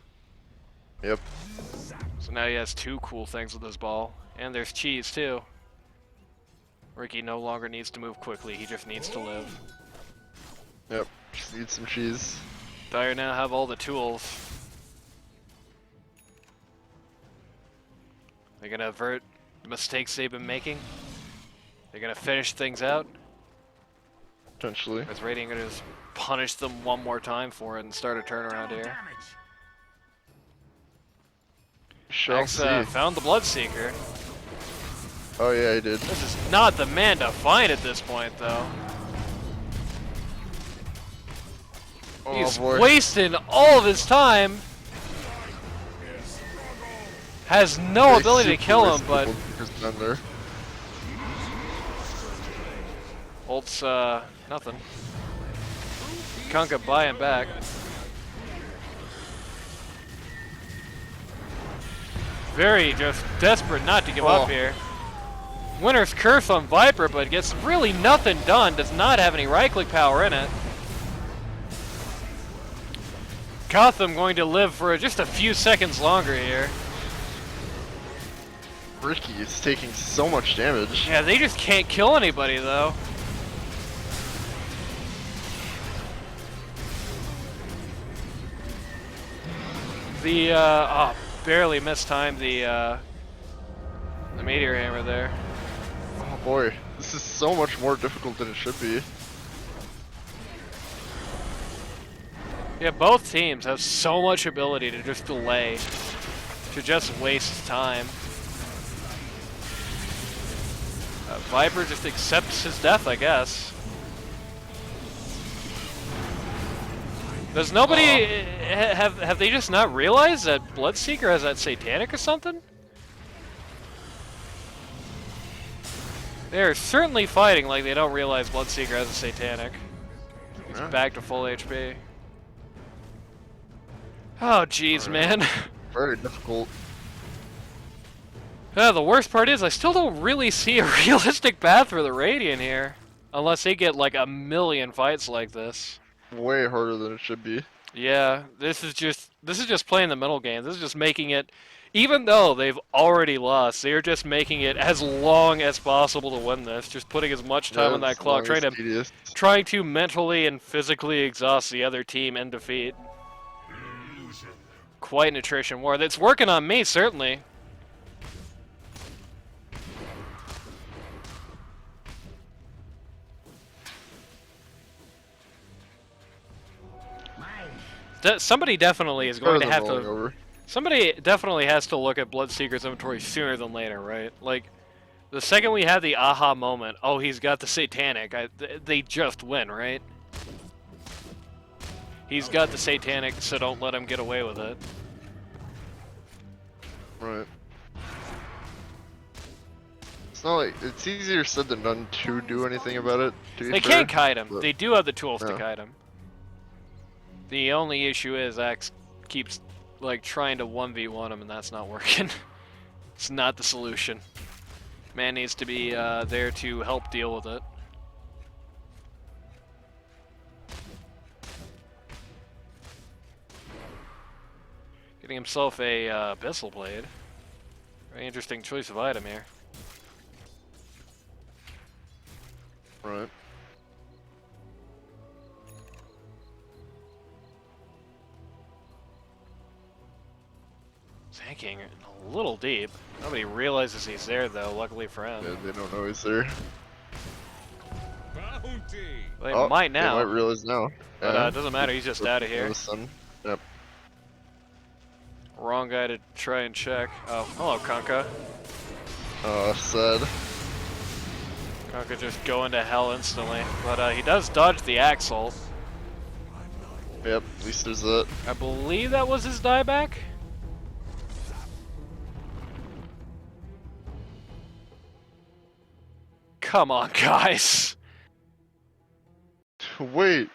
Yep. So now he has two cool things with his ball. And there's cheese too. Ricky no longer needs to move quickly, he just needs to live. Yep. Just need some cheese. Dire now have all the tools. They're gonna avert the mistakes they've been making. They're gonna finish things out. Potentially. Is Radiant gonna just punish them one more time for it and start a turnaround here? Shall Axe see. found the Bloodseeker. Oh yeah, he did. This is not the man to find at this point, though. Oh He's boy. wasting all of his time. Has no ability to kill him, but There. Holt's nothing. Kunkka buying back. Very just desperate not to give up here. Winner's Curse on Viper, but gets really nothing done. Does not have any right-click power in it. Gotham going to live for just a few seconds longer here. Ricky is taking so much damage. Yeah, they just can't kill anybody, though. The, barely mistimed the meteor hammer there. Oh boy, this is so much more difficult than it should be. Yeah, both teams have so much ability to just delay, to just waste time. Viper just accepts his death, I guess. Does nobody have they just not realized that Bloodseeker has that satanic or something? They're certainly fighting like they don't realize Bloodseeker has a satanic. He's back to full HP. Oh jeez, man. Very difficult. The worst part is I still don't really see a realistic path for the Radiant here. Unless they get like a million fights like this. Way harder than it should be. Yeah, this is just playing the middle game. This is just making it, even though they've already lost, they're just making it as long as possible to win this. Just putting as much time on that clock, trying to mentally and physically exhaust the other team in defeat. Quite an attrition war. That's working on me, certainly. Somebody definitely is going to have to. Somebody definitely has to look at Bloodseeker's inventory sooner than later, right? Like, The second we have the aha moment, oh, he's got the satanic. They just win, right? He's got the satanic, so don't let him get away with it. Right. It's not like it's easier said than done to do anything about it. To be They fair, can't kite him. but- They do have the tools to Yeah. kite him. The only issue is Axe keeps like trying to 1v1 him, and that's not working. It's not the solution. Man needs to be there to help deal with it. Getting himself a Abyssal Blade. Very interesting choice of item here. Right. Sinking a little deep. Nobody realizes he's there though, luckily for him. Yeah, they don't know he's there. Bounty. They Oh, might now, They might realize now. but Yeah. it doesn't matter, he's just out of here. The sun. Yep. Wrong guy to try and check. Oh, hello Kanka. Sad. Kanka just going to hell instantly. But he does dodge the Axle. Yep. At least there's that. I believe that was his dieback? Come on, guys. Wait.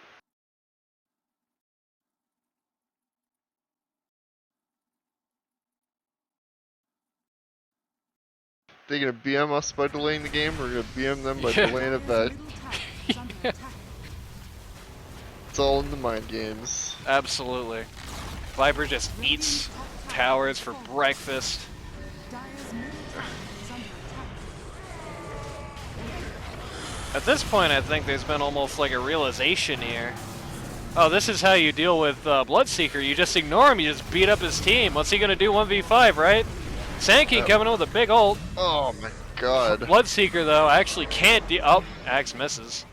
They gonna BM us by delaying the game, or gonna BM them by Yeah. delaying it back? Middle tower is under attack. It's all in the mind games. Absolutely. Viper just eats towers for breakfast. Dire's middle tower is under attack. At this point, I think there's been almost like a realization here. Oh, this is how you deal with Bloodseeker. You just ignore him, you just beat up his team. What's he gonna do 1v5, right? Sankey Yep. coming in with a big ult. Oh my god. Bloodseeker, though, actually can't deal. Oh, Axe misses.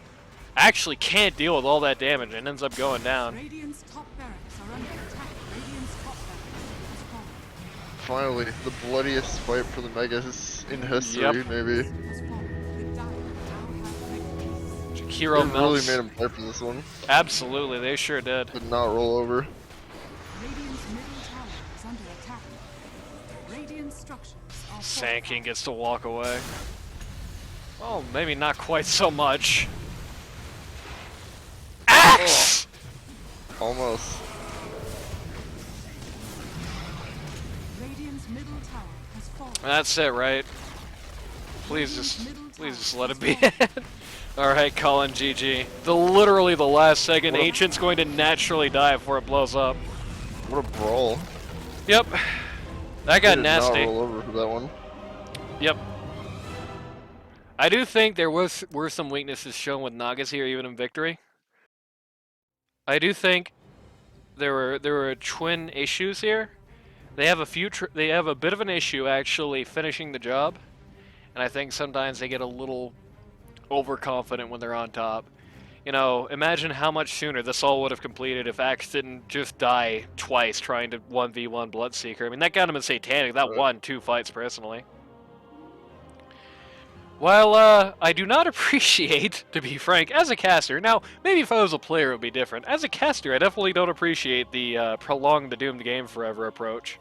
Actually can't deal with all that damage and ends up going down. Radiant's top barracks are under attack. Radiant's top barracks has fallen. Finally, the bloodiest fight for the Megas in history, Yep. maybe. Has fallen. The Dire now have victory. Hero They really melts. made him play for this one. Absolutely, they sure did. Did not roll over. Radiant's middle tower is under attack. Radiant structures are Sanking gets to walk away. Oh, maybe not quite so much. Axe! Almost. Radiant's middle tower has fallen. That's it, right? Please just let it be. Alright, Colin, GG. Literally the last second, What a- Ancient's going to naturally die before it blows up. What a brawl. Yep. That got They did nasty. Not roll over for that one. Yep. I do think there were some weaknesses shown with Nagaz here, even in victory. I do think there were twin issues here. They have they have a bit of an issue actually finishing the job, and I think sometimes they get a little overconfident when they're on top. You know, imagine how much sooner this all would have completed if Axe didn't just die twice trying to 1v1 Bloodseeker. I mean, that got him in Satanic. That Right. won 2 fights personally. While I do not appreciate, to be frank, as a caster, now, maybe if I was a player it would be different. As a caster, I definitely don't appreciate the prolong the doomed game forever approach.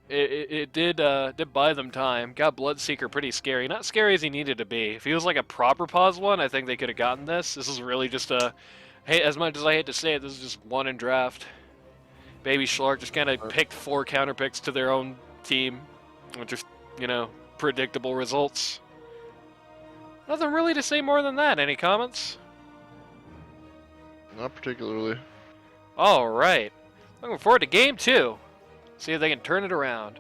It did buy them time. Got Bloodseeker pretty scary. Not scary as he needed to be. If he was like a proper pause one, I think they could have gotten this. This is really just a... Hey, as much as I hate to say it, this is just one in draft. Baby Shlark just kind of picked 4 counter picks to their own team. With just, you know, predictable results. Nothing really to say more than that. Any comments? Not particularly. Alright. Looking forward to game 2. See if they can turn it around.